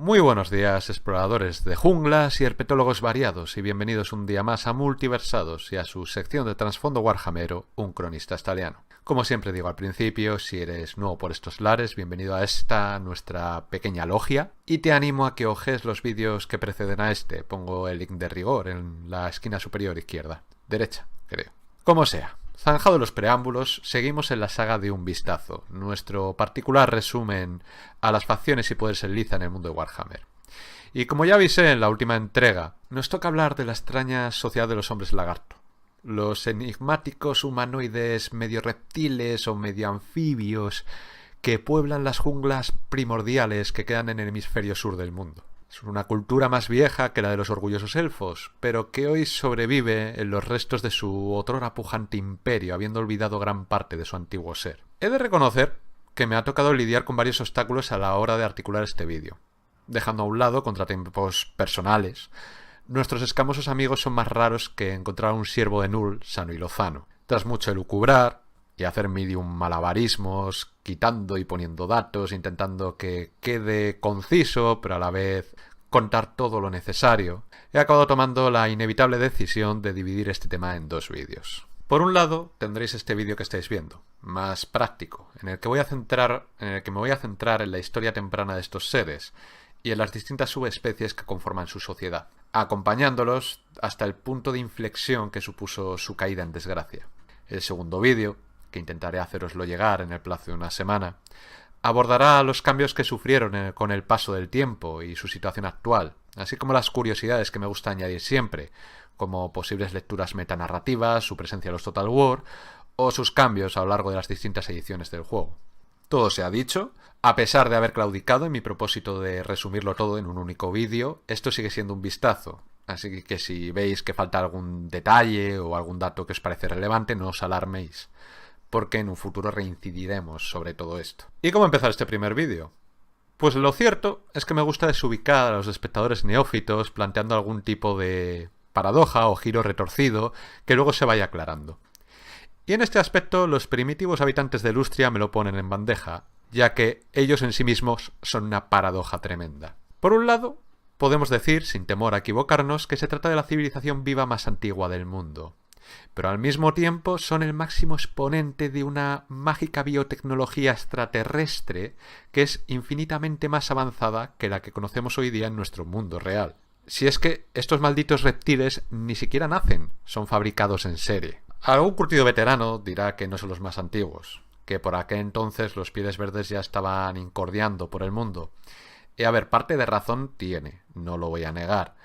Muy buenos días, exploradores de junglas y herpetólogos variados, y bienvenidos un día más a Multiversados y a su sección de trasfondo warhamero, un cronista estaliano. Como siempre digo al principio, si eres nuevo por estos lares, bienvenido a esta, nuestra pequeña logia, y te animo a que ojes los vídeos que preceden a este. Pongo el link de rigor en la esquina superior izquierda, derecha, creo. Como sea. Zanjados los preámbulos, seguimos en la saga de Un Vistazo, nuestro particular resumen a las facciones y poderes en liza en el mundo de Warhammer. Y como ya avisé en la última entrega, nos toca hablar de la extraña sociedad de los hombres lagarto. Los enigmáticos humanoides medio reptiles o medio anfibios que pueblan las junglas primordiales que quedan en el hemisferio sur del mundo. Es una cultura más vieja que la de los orgullosos elfos, pero que hoy sobrevive en los restos de su otrora pujante imperio, habiendo olvidado gran parte de su antiguo ser. He de reconocer que me ha tocado lidiar con varios obstáculos a la hora de articular este vídeo. Dejando a un lado contratiempos personales, nuestros escamosos amigos son más raros que encontrar a un siervo de Null sano y lozano. Tras mucho elucubrar y hacer medium malabarismos, quitando y poniendo datos, intentando que quede conciso, pero a la vez contar todo lo necesario, he acabado tomando la inevitable decisión de dividir este tema en dos vídeos. Por un lado, tendréis este vídeo que estáis viendo, más práctico, en el que me voy a centrar en la historia temprana de estos seres y en las distintas subespecies que conforman su sociedad, acompañándolos hasta el punto de inflexión que supuso su caída en desgracia. El segundo vídeo, que intentaré haceroslo llegar en el plazo de una semana, abordará los cambios que sufrieron con el paso del tiempo y su situación actual, así como las curiosidades que me gusta añadir siempre, como posibles lecturas metanarrativas, su presencia en los Total War o sus cambios a lo largo de las distintas ediciones del juego. Todo se ha dicho, a pesar de haber claudicado en mi propósito de resumirlo todo en un único vídeo, esto sigue siendo un vistazo. Así que si veis que falta algún detalle o algún dato que os parece relevante, no os alarméis, porque en un futuro reincidiremos sobre todo esto. ¿Y cómo empezar este primer vídeo? Pues lo cierto es que me gusta desubicar a los espectadores neófitos planteando algún tipo de paradoja o giro retorcido que luego se vaya aclarando. Y en este aspecto los primitivos habitantes de Lustria me lo ponen en bandeja, ya que ellos en sí mismos son una paradoja tremenda. Por un lado, podemos decir, sin temor a equivocarnos, que se trata de la civilización viva más antigua del mundo, pero al mismo tiempo son el máximo exponente de una mágica biotecnología extraterrestre que es infinitamente más avanzada que la que conocemos hoy día en nuestro mundo real. Si es que estos malditos reptiles ni siquiera nacen, son fabricados en serie. Algún curtido veterano dirá que no son los más antiguos, que por aquel entonces los pieles verdes ya estaban incordiando por el mundo. Y a ver, parte de razón tiene, no lo voy a negar.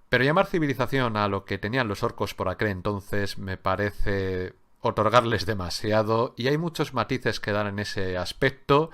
Pero llamar civilización a lo que tenían los orcos por aquel entonces me parece otorgarles demasiado, y hay muchos matices que dar en ese aspecto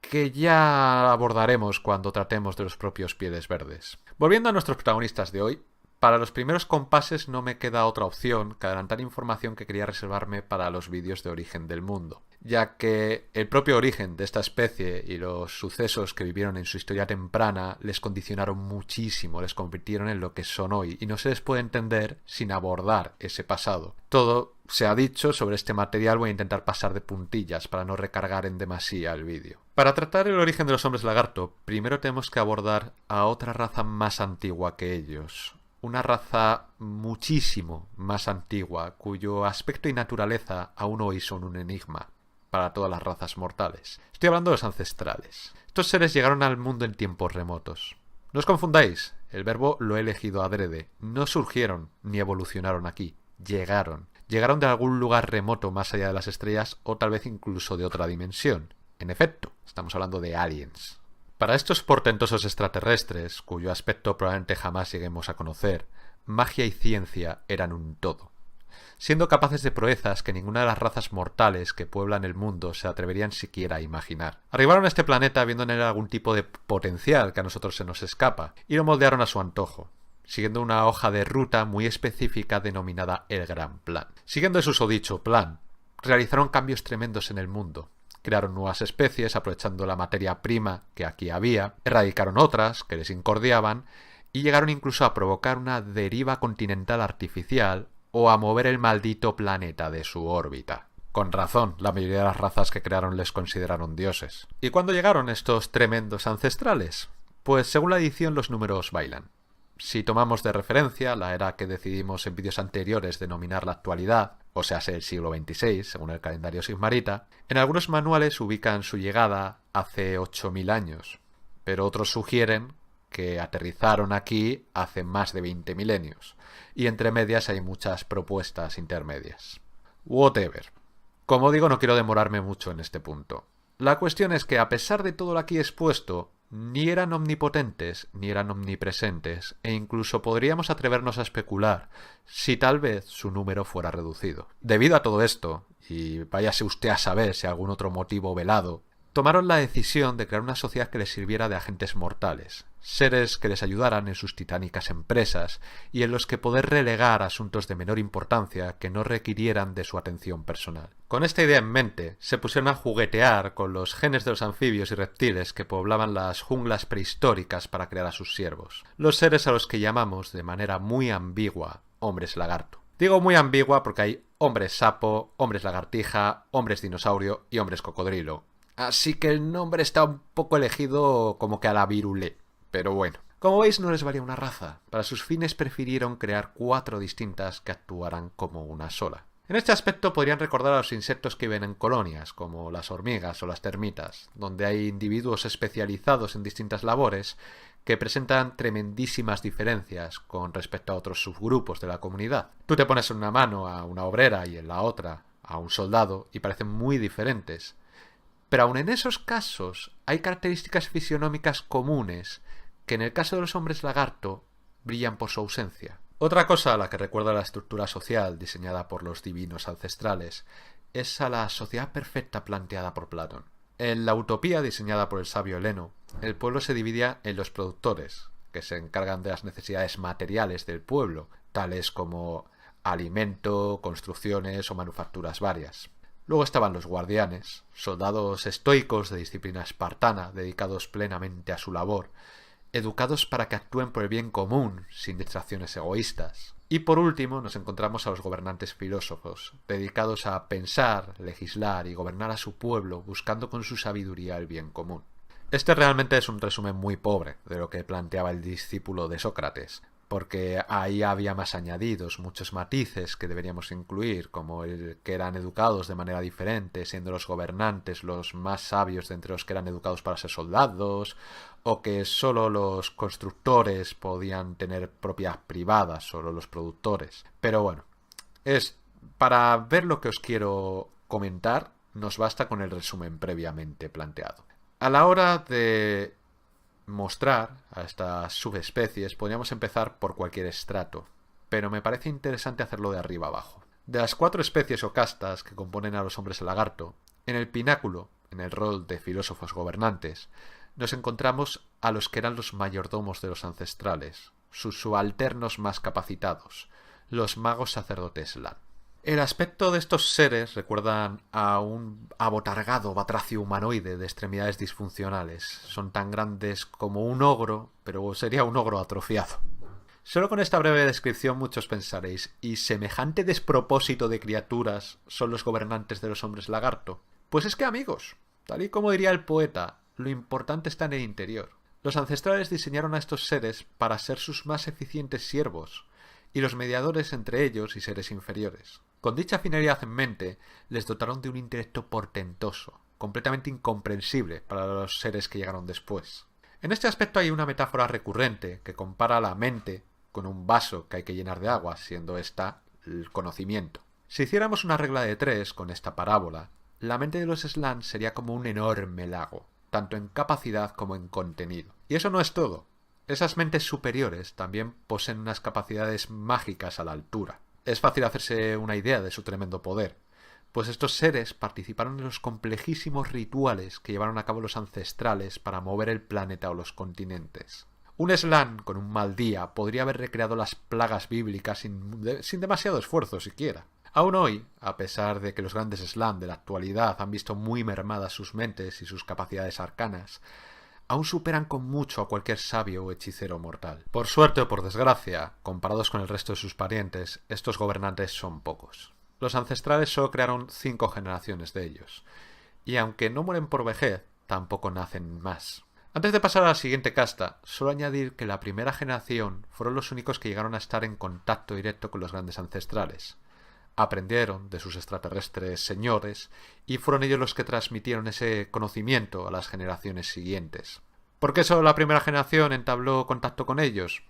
que ya abordaremos cuando tratemos de los propios pieles verdes. Volviendo a nuestros protagonistas de hoy, para los primeros compases no me queda otra opción que adelantar información que quería reservarme para los vídeos de origen del mundo, ya que el propio origen de esta especie y los sucesos que vivieron en su historia temprana les condicionaron muchísimo, les convirtieron en lo que son hoy, y no se les puede entender sin abordar ese pasado. Todo se ha dicho sobre este material, voy a intentar pasar de puntillas para no recargar en demasía el vídeo. Para tratar el origen de los hombres lagarto, primero tenemos que abordar a otra raza más antigua que ellos. Una raza muchísimo más antigua, cuyo aspecto y naturaleza aún hoy son un enigma para todas las razas mortales. Estoy hablando de los ancestrales. Estos seres llegaron al mundo en tiempos remotos. No os confundáis, el verbo lo he elegido adrede. No surgieron ni evolucionaron aquí, llegaron. Llegaron de algún lugar remoto más allá de las estrellas o tal vez incluso de otra dimensión. En efecto, estamos hablando de aliens. Para estos portentosos extraterrestres, cuyo aspecto probablemente jamás lleguemos a conocer, magia y ciencia eran un todo, siendo capaces de proezas que ninguna de las razas mortales que pueblan el mundo se atreverían siquiera a imaginar. Arribaron a este planeta viendo en él algún tipo de potencial que a nosotros se nos escapa, y lo moldearon a su antojo, siguiendo una hoja de ruta muy específica denominada el Gran Plan. Siguiendo el susodicho plan, realizaron cambios tremendos en el mundo. Crearon nuevas especies aprovechando la materia prima que aquí había, erradicaron otras que les incordiaban y llegaron incluso a provocar una deriva continental artificial o a mover el maldito planeta de su órbita. Con razón, la mayoría de las razas que crearon les consideraron dioses. ¿Y cuándo llegaron estos tremendos ancestrales? Pues según la edición los números bailan. Si tomamos de referencia la era que decidimos en vídeos anteriores denominar la actualidad, o sea, el siglo XXVI, según el calendario sigmarita, en algunos manuales ubican su llegada hace 8000 años, pero otros sugieren que aterrizaron aquí hace más de 20 milenios, y entre medias hay muchas propuestas intermedias. Whatever. Como digo, no quiero demorarme mucho en este punto. La cuestión es que a pesar de todo lo aquí expuesto, ni eran omnipotentes ni eran omnipresentes, e incluso podríamos atrevernos a especular si tal vez su número fuera reducido. Debido a todo esto, y váyase usted a saber si algún otro motivo velado, tomaron la decisión de crear una sociedad que les sirviera de agentes mortales, seres que les ayudaran en sus titánicas empresas y en los que poder relegar asuntos de menor importancia que no requirieran de su atención personal. Con esta idea en mente, se pusieron a juguetear con los genes de los anfibios y reptiles que poblaban las junglas prehistóricas para crear a sus siervos, los seres a los que llamamos de manera muy ambigua hombres lagarto. Digo muy ambigua porque hay hombres sapo, hombres lagartija, hombres dinosaurio y hombres cocodrilo. Así que el nombre está un poco elegido como que a la virulé. Pero bueno, como veis no les valía una raza. Para sus fines prefirieron crear 4 distintas que actuaran como una sola. En este aspecto podrían recordar a los insectos que viven en colonias, como las hormigas o las termitas, donde hay individuos especializados en distintas labores que presentan tremendísimas diferencias con respecto a otros subgrupos de la comunidad. Tú te pones en una mano a una obrera y en la otra a un soldado y parecen muy diferentes. Pero aun en esos casos hay características fisionómicas comunes que en el caso de los hombres lagarto brillan por su ausencia. Otra cosa a la que recuerda la estructura social diseñada por los divinos ancestrales es a la sociedad perfecta planteada por Platón. En la utopía diseñada por el sabio Heleno, el pueblo se dividía en los productores, que se encargan de las necesidades materiales del pueblo, tales como alimento, construcciones o manufacturas varias. Luego estaban los guardianes, soldados estoicos de disciplina espartana, dedicados plenamente a su labor, educados para que actúen por el bien común, sin distracciones egoístas. Y por último nos encontramos a los gobernantes filósofos, dedicados a pensar, legislar y gobernar a su pueblo, buscando con su sabiduría el bien común. Este realmente es un resumen muy pobre de lo que planteaba el discípulo de Sócrates, porque ahí había más añadidos, muchos matices que deberíamos incluir, como el que eran educados de manera diferente, siendo los gobernantes los más sabios de entre los que eran educados para ser soldados, o que solo los constructores podían tener propiedad privada, solo los productores. Pero bueno, para ver lo que os quiero comentar, nos basta con el resumen previamente planteado. A la hora de mostrar a estas subespecies podríamos empezar por cualquier estrato, pero me parece interesante hacerlo de arriba abajo. De las 4 especies o castas que componen a los hombres lagarto, en el pináculo, en el rol de filósofos gobernantes, nos encontramos a los que eran los mayordomos de los ancestrales, sus subalternos más capacitados, los magos sacerdotes Slan. El aspecto de estos seres recuerdan a un abotargado batracio humanoide de extremidades disfuncionales. Son tan grandes como un ogro, pero sería un ogro atrofiado. Solo con esta breve descripción muchos pensaréis, ¿y semejante despropósito de criaturas son los gobernantes de los hombres lagarto? Pues es que amigos, tal y como diría el poeta, lo importante está en el interior. Los ancestrales diseñaron a estos seres para ser sus más eficientes siervos, y los mediadores entre ellos y seres inferiores. Con dicha finalidad en mente, les dotaron de un intelecto portentoso, completamente incomprensible para los seres que llegaron después. En este aspecto hay una metáfora recurrente que compara la mente con un vaso que hay que llenar de agua, siendo esta el conocimiento. Si hiciéramos una regla de 3 con esta parábola, la mente de los Slan sería como un enorme lago, tanto en capacidad como en contenido. Y eso no es todo. Esas mentes superiores también poseen unas capacidades mágicas a la altura. Es fácil hacerse una idea de su tremendo poder, pues estos seres participaron en los complejísimos rituales que llevaron a cabo los ancestrales para mover el planeta o los continentes. Un Slan con un mal día podría haber recreado las plagas bíblicas sin demasiado esfuerzo siquiera. Aún hoy, a pesar de que los grandes Slan de la actualidad han visto muy mermadas sus mentes y sus capacidades arcanas, aún superan con mucho a cualquier sabio o hechicero mortal. Por suerte o por desgracia, comparados con el resto de sus parientes, estos gobernantes son pocos. Los ancestrales solo crearon 5 generaciones de ellos, y aunque no mueren por vejez, tampoco nacen más. Antes de pasar a la siguiente casta, solo añadir que la primera generación fueron los únicos que llegaron a estar en contacto directo con los grandes ancestrales. Aprendieron de sus extraterrestres señores y fueron ellos los que transmitieron ese conocimiento a las generaciones siguientes. ¿Por qué solo la primera generación entabló contacto con ellos?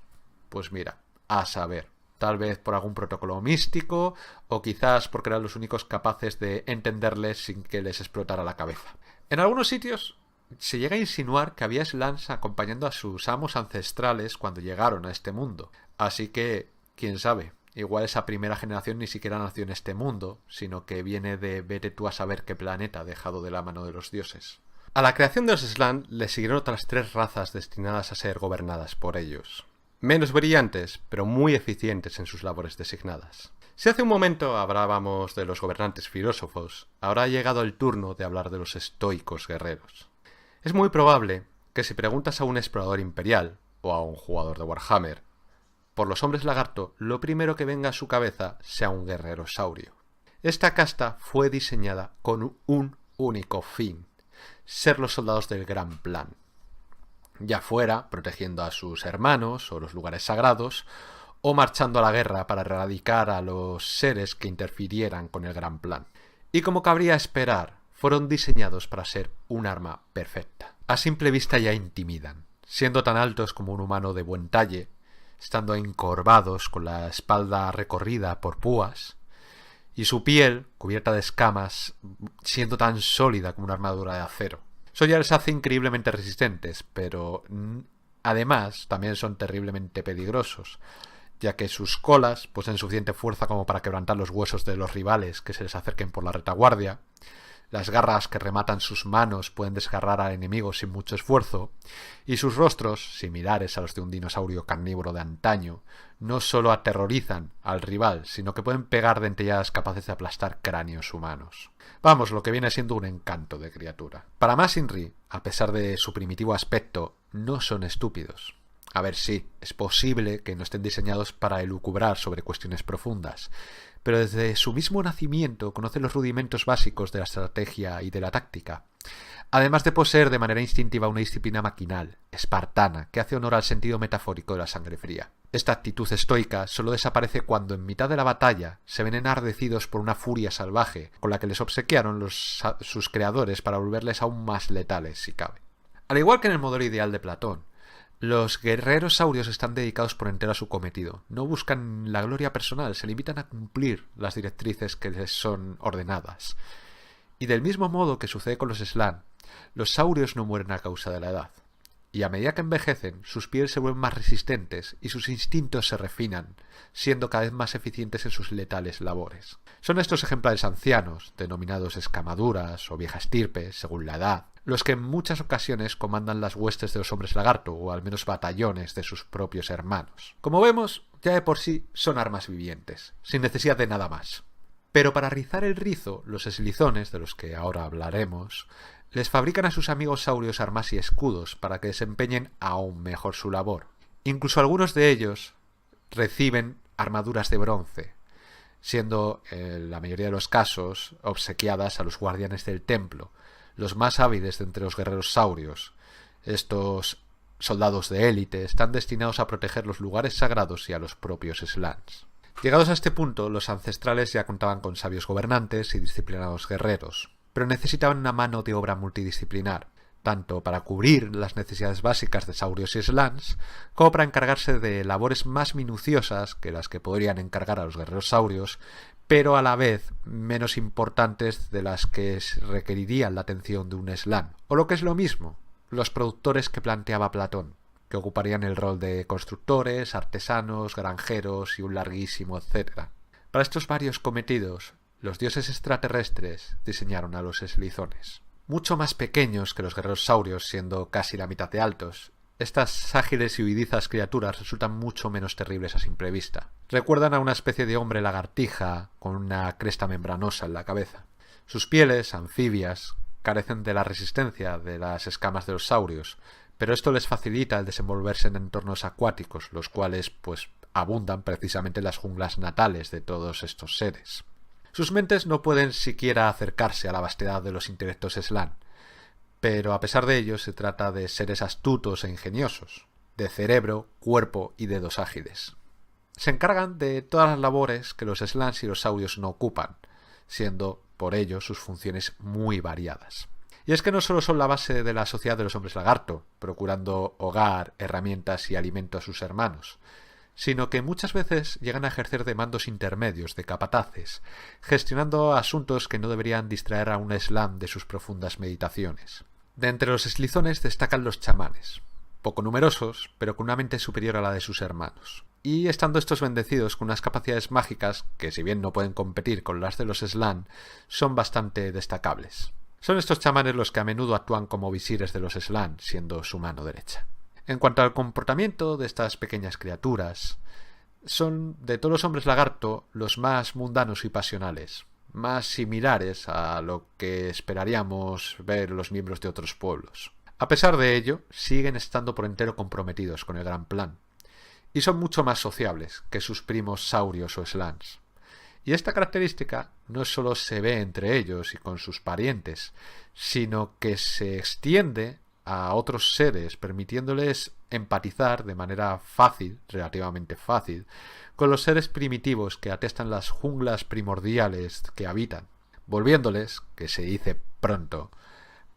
Pues mira, a saber. Tal vez por algún protocolo místico o quizás porque eran los únicos capaces de entenderles sin que les explotara la cabeza. En algunos sitios se llega a insinuar que había Slans acompañando a sus amos ancestrales cuando llegaron a este mundo. Así que, quién sabe, igual esa primera generación ni siquiera nació en este mundo, sino que viene de vete tú a saber qué planeta dejado de la mano de los dioses. A la creación de los Slan le siguieron otras 3 razas destinadas a ser gobernadas por ellos. Menos brillantes, pero muy eficientes en sus labores designadas. Si hace un momento hablábamos de los gobernantes filósofos, ahora ha llegado el turno de hablar de los estoicos guerreros. Es muy probable que si preguntas a un explorador imperial o a un jugador de Warhammer por los hombres lagarto, lo primero que venga a su cabeza sea un guerrero saurio. Esta casta fue diseñada con un único fin: ser los soldados del gran plan. Ya fuera protegiendo a sus hermanos o los lugares sagrados, o marchando a la guerra para erradicar a los seres que interfirieran con el gran plan. Y como cabría esperar, fueron diseñados para ser un arma perfecta. A simple vista ya intimidan, siendo tan altos como un humano de buen talle, estando encorvados con la espalda recorrida por púas, y su piel, cubierta de escamas, siendo tan sólida como una armadura de acero. Eso ya les hace increíblemente resistentes, pero además también son terriblemente peligrosos, ya que sus colas poseen suficiente fuerza como para quebrantar los huesos de los rivales que se les acerquen por la retaguardia. Las garras que rematan sus manos pueden desgarrar al enemigo sin mucho esfuerzo, y sus rostros, similares a los de un dinosaurio carnívoro de antaño, no solo aterrorizan al rival, sino que pueden pegar dentelladas capaces de aplastar cráneos humanos. Vamos, lo que viene siendo un encanto de criatura. Para más Inri, a pesar de su primitivo aspecto, no son estúpidos. A ver, sí, es posible que no estén diseñados para elucubrar sobre cuestiones profundas, pero desde su mismo nacimiento conocen los rudimentos básicos de la estrategia y de la táctica, además de poseer de manera instintiva una disciplina maquinal, espartana, que hace honor al sentido metafórico de la sangre fría. Esta actitud estoica solo desaparece cuando en mitad de la batalla se ven enardecidos por una furia salvaje con la que les obsequiaron sus creadores para volverles aún más letales si cabe. Al igual que en el modelo ideal de Platón, los guerreros saurios están dedicados por entero a su cometido. No buscan la gloria personal, se limitan a cumplir las directrices que les son ordenadas. Y del mismo modo que sucede con los Slan, los saurios no mueren a causa de la edad. Y a medida que envejecen, sus pieles se vuelven más resistentes y sus instintos se refinan, siendo cada vez más eficientes en sus letales labores. Son estos ejemplares ancianos, denominados escamaduras o vieja estirpe, según la edad, los que en muchas ocasiones comandan las huestes de los hombres lagarto, o al menos batallones de sus propios hermanos. Como vemos, ya de por sí son armas vivientes, sin necesidad de nada más. Pero para rizar el rizo, los eslizones, de los que ahora hablaremos, les fabrican a sus amigos saurios armas y escudos para que desempeñen aún mejor su labor. Incluso algunos de ellos reciben armaduras de bronce, siendo en la mayoría de los casos obsequiadas a los guardianes del templo, los más hábiles de entre los guerreros saurios. Estos soldados de élite están destinados a proteger los lugares sagrados y a los propios Slans. Llegados a este punto, los ancestrales ya contaban con sabios gobernantes y disciplinados guerreros, pero necesitaban una mano de obra multidisciplinar, tanto para cubrir las necesidades básicas de saurios y Slans, como para encargarse de labores más minuciosas que las que podrían encargar a los guerreros saurios, pero a la vez menos importantes de las que requerirían la atención de un Slan, o lo que es lo mismo, los productores que planteaba Platón, que ocuparían el rol de constructores, artesanos, granjeros y un larguísimo etcétera. Para estos varios cometidos, los dioses extraterrestres diseñaron a los eslizones. Mucho más pequeños que los guerreros saurios, siendo casi la mitad de altos, estas ágiles y huidizas criaturas resultan mucho menos terribles a simple vista. Recuerdan a una especie de hombre lagartija con una cresta membranosa en la cabeza. Sus pieles, anfibias, carecen de la resistencia de las escamas de los saurios, pero esto les facilita el desenvolverse en entornos acuáticos, los cuales, abundan precisamente en las junglas natales de todos estos seres. Sus mentes no pueden siquiera acercarse a la vastedad de los intelectos Slan, Pero a pesar de ello se trata de seres astutos e ingeniosos, de cerebro, cuerpo y dedos ágiles. Se encargan de todas las labores que los slans y los saurios no ocupan, siendo por ello sus funciones muy variadas. Y es que no solo son la base de la sociedad de los hombres lagarto, procurando hogar, herramientas y alimento a sus hermanos, sino que muchas veces llegan a ejercer de mandos intermedios, de capataces, gestionando asuntos que no deberían distraer a un slan de sus profundas meditaciones. De entre los eslizones destacan los chamanes, poco numerosos, pero con una mente superior a la de sus hermanos. Y estando estos bendecidos con unas capacidades mágicas que, si bien no pueden competir con las de los slan, son bastante destacables. Son estos chamanes los que a menudo actúan como visires de los slan, siendo su mano derecha. En cuanto al comportamiento de estas pequeñas criaturas, son, de todos los hombres lagarto, los más mundanos y pasionales, más similares a lo que esperaríamos ver los miembros de otros pueblos. A pesar de ello, siguen estando por entero comprometidos con el gran plan, y son mucho más sociables que sus primos saurios o slans. Y esta característica no solo se ve entre ellos y con sus parientes, sino que se extiende a otros seres, permitiéndoles empatizar de manera fácil, relativamente fácil, con los seres primitivos que atestan las junglas primordiales que habitan, volviéndoles, que se dice pronto,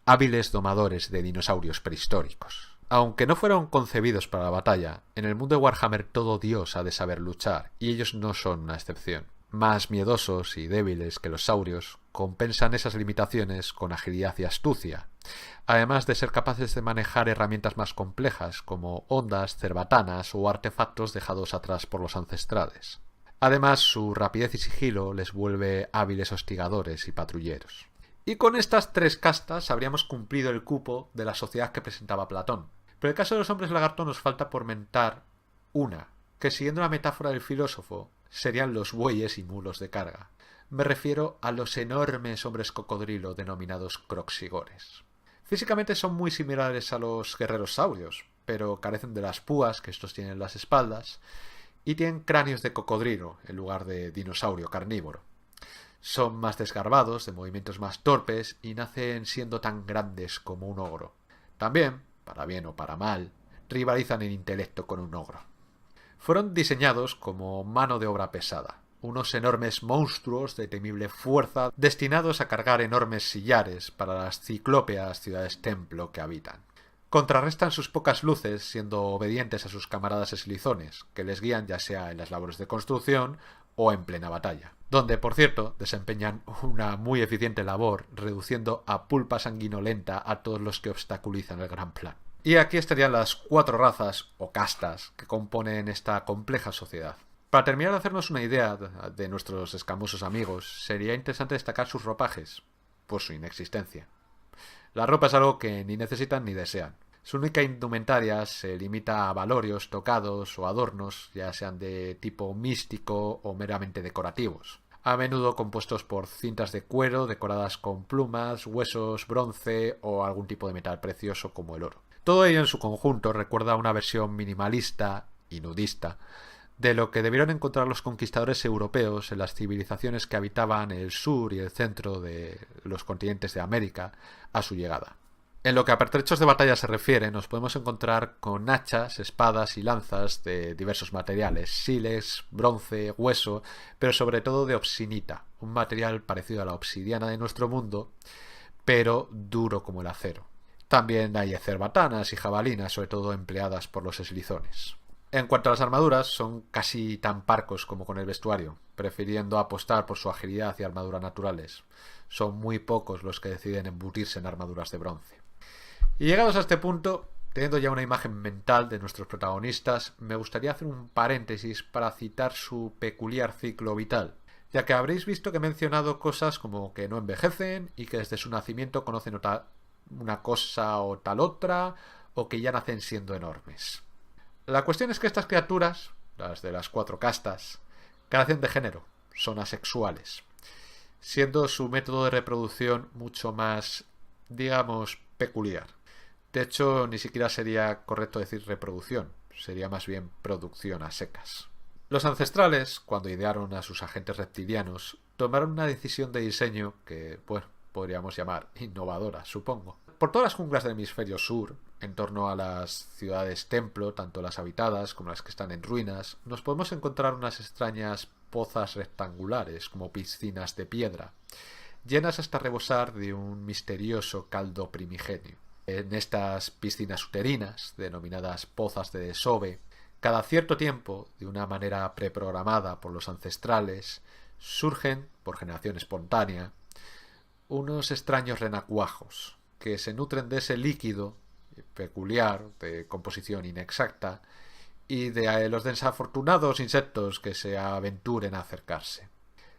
hábiles domadores de dinosaurios prehistóricos. Aunque no fueron concebidos para la batalla, en el mundo de Warhammer todo dios ha de saber luchar, y ellos no son una excepción. Más miedosos y débiles que los saurios, compensan esas limitaciones con agilidad y astucia, además de ser capaces de manejar herramientas más complejas como ondas, cerbatanas o artefactos dejados atrás por los ancestrales. Además, su rapidez y sigilo les vuelve hábiles hostigadores y patrulleros. Y con estas tres castas habríamos cumplido el cupo de la sociedad que presentaba Platón. Pero en el caso de los hombres lagarto nos falta por mentar una, que siguiendo la metáfora del filósofo, serían los bueyes y mulos de carga. Me refiero a los enormes hombres cocodrilo denominados croxigores. Físicamente son muy similares a los guerreros saurios, pero carecen de las púas que estos tienen en las espaldas y tienen cráneos de cocodrilo en lugar de dinosaurio carnívoro. Son más desgarbados, de movimientos más torpes y nacen siendo tan grandes como un ogro. También, para bien o para mal, rivalizan en intelecto con un ogro. Fueron diseñados como mano de obra pesada, unos enormes monstruos de temible fuerza destinados a cargar enormes sillares para las ciclópeas ciudades templo que habitan. Contrarrestan sus pocas luces siendo obedientes a sus camaradas eslizones, que les guían ya sea en las labores de construcción o en plena batalla, donde, por cierto, desempeñan una muy eficiente labor reduciendo a pulpa sanguinolenta a todos los que obstaculizan el gran plan. Y aquí estarían las 4 razas o castas que componen esta compleja sociedad. Para terminar de hacernos una idea de nuestros escamosos amigos, sería interesante destacar sus ropajes, por su inexistencia. La ropa es algo que ni necesitan ni desean. Su única indumentaria se limita a valorios, tocados o adornos, ya sean de tipo místico o meramente decorativos, a menudo compuestos por cintas de cuero decoradas con plumas, huesos, bronce o algún tipo de metal precioso como el oro. Todo ello en su conjunto recuerda a una versión minimalista y nudista de lo que debieron encontrar los conquistadores europeos en las civilizaciones que habitaban el sur y el centro de los continentes de América a su llegada. En lo que a pertrechos de batalla se refiere, nos podemos encontrar con hachas, espadas y lanzas de diversos materiales, sílex, bronce, hueso, pero sobre todo de obsinita, un material parecido a la obsidiana de nuestro mundo, pero duro como el acero. También hay cerbatanas y jabalinas, sobre todo empleadas por los eslizones. En cuanto a las armaduras, son casi tan parcos como con el vestuario, prefiriendo apostar por su agilidad y armadura naturales. Son muy pocos los que deciden embutirse en armaduras de bronce. Y llegados a este punto, teniendo ya una imagen mental de nuestros protagonistas, me gustaría hacer un paréntesis para citar su peculiar ciclo vital, ya que habréis visto que he mencionado cosas como que no envejecen y que desde su nacimiento conocen una cosa o tal otra, o que ya nacen siendo enormes. La cuestión es que estas criaturas, las de las 4 castas, carecen de género, son asexuales, siendo su método de reproducción mucho más, digamos, peculiar. De hecho, ni siquiera sería correcto decir reproducción, sería más bien producción a secas. Los ancestrales, cuando idearon a sus agentes reptilianos, tomaron una decisión de diseño que, bueno, podríamos llamar innovadora, supongo. Por todas las junglas del hemisferio sur, en torno a las ciudades templo, tanto las habitadas como las que están en ruinas, nos podemos encontrar unas extrañas pozas rectangulares, como piscinas de piedra, llenas hasta rebosar de un misterioso caldo primigenio. En estas piscinas uterinas, denominadas pozas de desove, cada cierto tiempo, de una manera preprogramada por los ancestrales, surgen, por generación espontánea, unos extraños renacuajos, que se nutren de ese líquido peculiar, de composición inexacta, y de los desafortunados insectos que se aventuren a acercarse.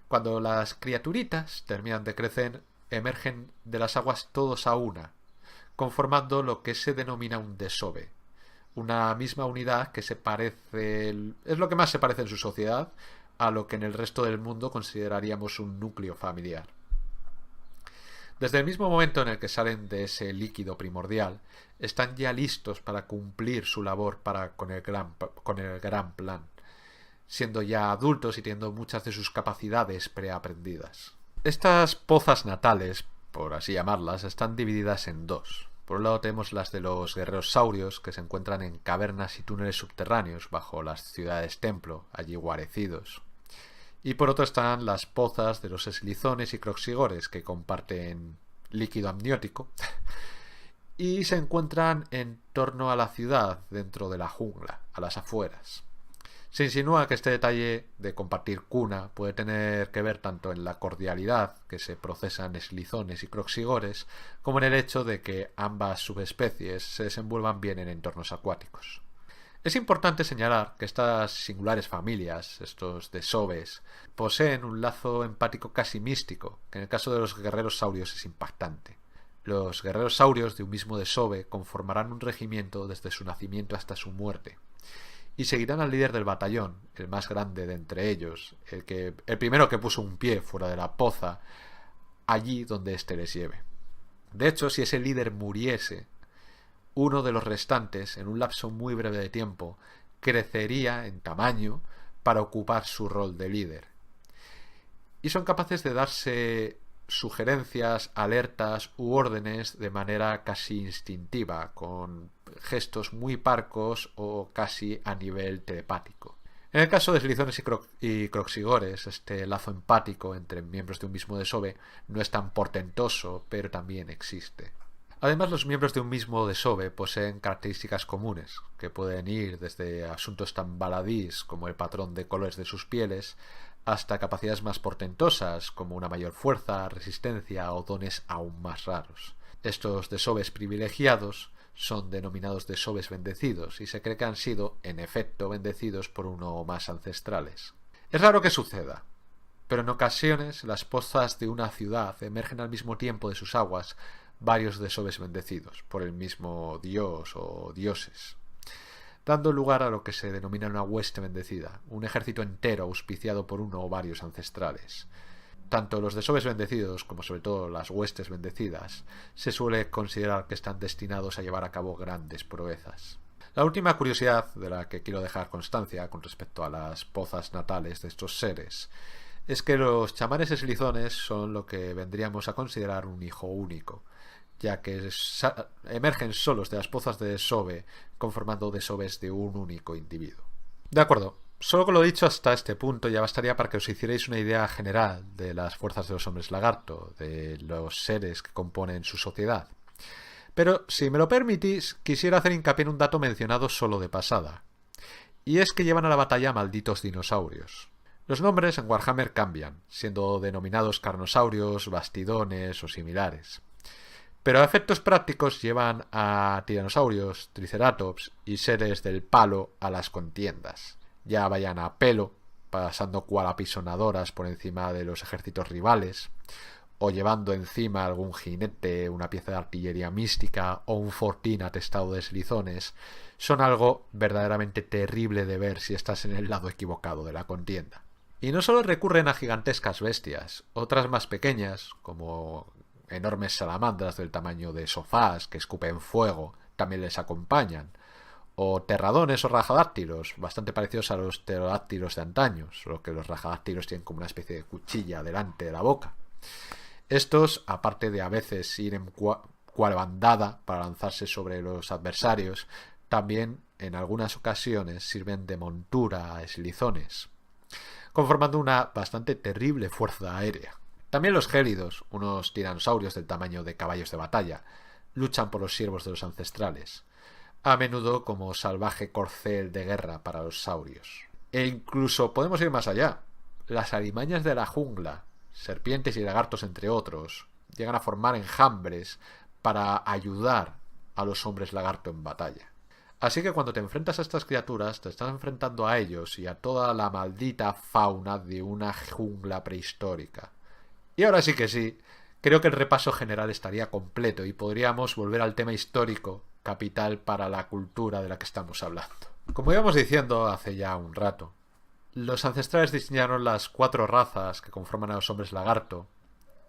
Cuando las criaturitas terminan de crecer, emergen de las aguas todos a una, conformando lo que se denomina un desove, una misma unidad que es lo que más se parece en su sociedad a lo que en el resto del mundo consideraríamos un núcleo familiar. Desde el mismo momento en el que salen de ese líquido primordial, están ya listos para cumplir su labor con el gran plan, siendo ya adultos y teniendo muchas de sus capacidades preaprendidas. Estas pozas natales, por así llamarlas, están divididas en dos. Por un lado tenemos las de los guerreros saurios, que se encuentran en cavernas y túneles subterráneos bajo las ciudades templo, allí guarecidos. Y por otro están las pozas de los eslizones y croxigores, que comparten líquido amniótico y se encuentran en torno a la ciudad, dentro de la jungla, a las afueras. Se insinúa que este detalle de compartir cuna puede tener que ver tanto en la cordialidad que se procesan eslizones y croxigores, como en el hecho de que ambas subespecies se desenvuelvan bien en entornos acuáticos. Es importante señalar que estas singulares familias, estos desoves, poseen un lazo empático casi místico, que en el caso de los guerreros saurios es impactante. Los guerreros saurios de un mismo desove conformarán un regimiento desde su nacimiento hasta su muerte, y seguirán al líder del batallón, el más grande de entre ellos, el primero que puso un pie fuera de la poza, allí donde éste les lleve. De hecho, si ese líder muriese, uno de los restantes, en un lapso muy breve de tiempo, crecería en tamaño para ocupar su rol de líder. Y son capaces de darse sugerencias, alertas u órdenes de manera casi instintiva, con gestos muy parcos o casi a nivel telepático. En el caso de eslizones y croxigores, este lazo empático entre miembros de un mismo desove no es tan portentoso, pero también existe. Además, los miembros de un mismo desove poseen características comunes, que pueden ir desde asuntos tan baladís como el patrón de colores de sus pieles, hasta capacidades más portentosas como una mayor fuerza, resistencia o dones aún más raros. Estos desoves privilegiados son denominados desoves bendecidos y se cree que han sido, en efecto, bendecidos por uno o más ancestrales. Es raro que suceda, pero en ocasiones las pozas de una ciudad emergen al mismo tiempo de sus aguas varios desoves bendecidos por el mismo dios o dioses, dando lugar a lo que se denomina una hueste bendecida, un ejército entero auspiciado por uno o varios ancestrales. Tanto los desoves bendecidos como sobre todo las huestes bendecidas se suele considerar que están destinados a llevar a cabo grandes proezas. La última curiosidad de la que quiero dejar constancia con respecto a las pozas natales de estos seres es que los chamanes eslizones son lo que vendríamos a considerar un hijo único, ya que emergen solos de las pozas de desove, conformando desoves de un único individuo. De acuerdo, solo con lo dicho hasta este punto ya bastaría para que os hicierais una idea general de las fuerzas de los hombres lagarto, de los seres que componen su sociedad. Pero, si me lo permitís, quisiera hacer hincapié en un dato mencionado solo de pasada, y es que llevan a la batalla malditos dinosaurios. Los nombres en Warhammer cambian, siendo denominados carnosaurios, bastidones o similares. Pero a efectos prácticos llevan a tiranosaurios, triceratops y seres del palo a las contiendas, ya vayan a pelo, pasando cual apisonadoras por encima de los ejércitos rivales, o llevando encima algún jinete, una pieza de artillería mística o un fortín atestado de eslizones, son algo verdaderamente terrible de ver si estás en el lado equivocado de la contienda. Y no solo recurren a gigantescas bestias, otras más pequeñas, como enormes salamandras del tamaño de sofás que escupen fuego, también les acompañan, o terradones o rajadáctilos, bastante parecidos a los pterodáctilos de antaño, solo que los rajadáctilos tienen como una especie de cuchilla delante de la boca. Estos, aparte de a veces ir en cual bandada para lanzarse sobre los adversarios, también en algunas ocasiones sirven de montura a eslizones, conformando una bastante terrible fuerza aérea. También los gélidos, unos tiranosaurios del tamaño de caballos de batalla, luchan por los siervos de los ancestrales, a menudo como salvaje corcel de guerra para los saurios. E incluso podemos ir más allá. Las alimañas de la jungla, serpientes y lagartos entre otros, llegan a formar enjambres para ayudar a los hombres lagarto en batalla. Así que cuando te enfrentas a estas criaturas, te estás enfrentando a ellos y a toda la maldita fauna de una jungla prehistórica. Y ahora sí que sí, creo que el repaso general estaría completo y podríamos volver al tema histórico, capital para la cultura de la que estamos hablando. Como íbamos diciendo hace ya un rato, los ancestrales diseñaron las 4 razas que conforman a los hombres lagarto,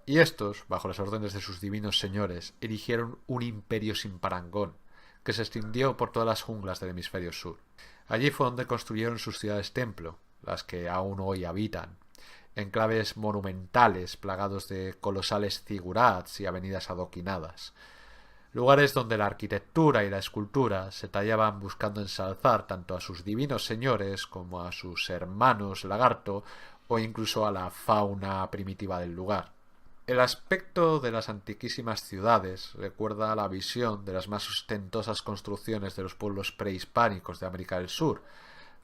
y estos, bajo las órdenes de sus divinos señores, erigieron un imperio sin parangón, que se extendió por todas las junglas del hemisferio sur. Allí fue donde construyeron sus ciudades-templo, las que aún hoy habitan, enclaves monumentales plagados de colosales zigurats y avenidas adoquinadas, lugares donde la arquitectura y la escultura se tallaban buscando ensalzar tanto a sus divinos señores como a sus hermanos lagarto o incluso a la fauna primitiva del lugar. El aspecto de las antiquísimas ciudades recuerda a la visión de las más ostentosas construcciones de los pueblos prehispánicos de América del Sur,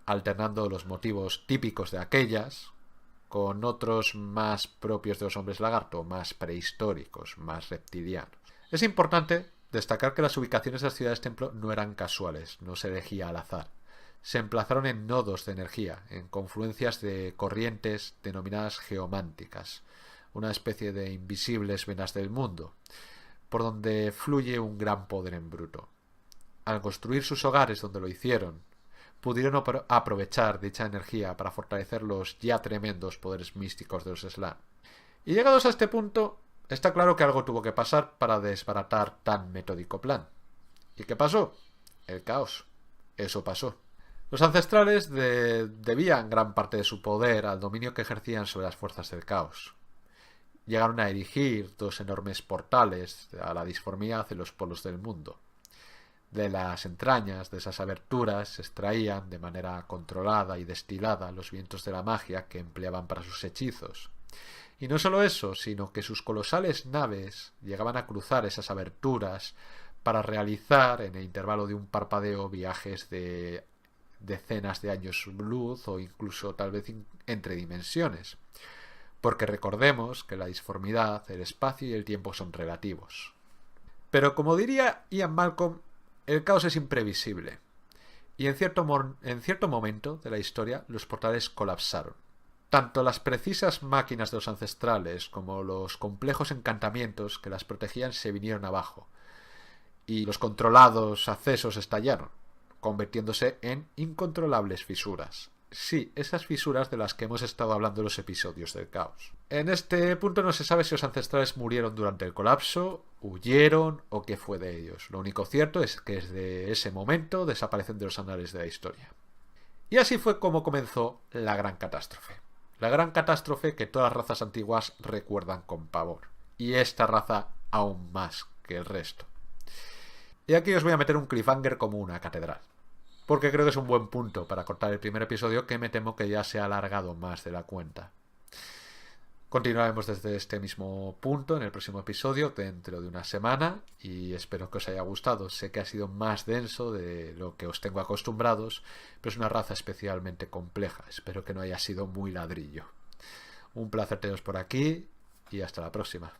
alternando los motivos típicos de aquellas con otros más propios de los hombres lagarto, más prehistóricos, más reptilianos. Es importante destacar que las ubicaciones de las ciudades-templo no eran casuales, no se elegía al azar. Se emplazaron en nodos de energía, en confluencias de corrientes denominadas geománticas, una especie de invisibles venas del mundo, por donde fluye un gran poder en bruto. Al construir sus hogares donde lo hicieron, pudieron aprovechar dicha energía para fortalecer los ya tremendos poderes místicos de los Slann. Y llegados a este punto, está claro que algo tuvo que pasar para desbaratar tan metódico plan. ¿Y qué pasó? El caos. Eso pasó. Los ancestrales debían gran parte de su poder al dominio que ejercían sobre las fuerzas del caos. Llegaron a erigir 2 enormes portales a la disformidad en los polos del mundo. De las entrañas de esas aberturas se extraían de manera controlada y destilada los vientos de la magia que empleaban para sus hechizos. Y no solo eso, sino que sus colosales naves llegaban a cruzar esas aberturas para realizar, en el intervalo de un parpadeo, viajes de decenas de años luz o incluso tal vez entre dimensiones. Porque recordemos que la disformidad, el espacio y el tiempo son relativos. Pero como diría Ian Malcolm, el caos es imprevisible. Y en cierto momento de la historia los portales colapsaron. Tanto las precisas máquinas de los ancestrales como los complejos encantamientos que las protegían se vinieron abajo, y los controlados accesos estallaron, convirtiéndose en incontrolables fisuras. Sí, esas fisuras de las que hemos estado hablando en los episodios del caos. En este punto no se sabe si los ancestrales murieron durante el colapso, huyeron o qué fue de ellos. Lo único cierto es que desde ese momento desaparecen de los anales de la historia. Y así fue como comenzó la Gran Catástrofe. La Gran Catástrofe que todas las razas antiguas recuerdan con pavor. Y esta raza aún más que el resto. Y aquí os voy a meter un cliffhanger como una catedral, porque creo que es un buen punto para cortar el primer episodio, que me temo que ya se ha alargado más de la cuenta. Continuaremos desde este mismo punto en el próximo episodio dentro de una semana y espero que os haya gustado. Sé que ha sido más denso de lo que os tengo acostumbrados, pero es una raza especialmente compleja. Espero que no haya sido muy ladrillo. Un placer teneros por aquí y hasta la próxima.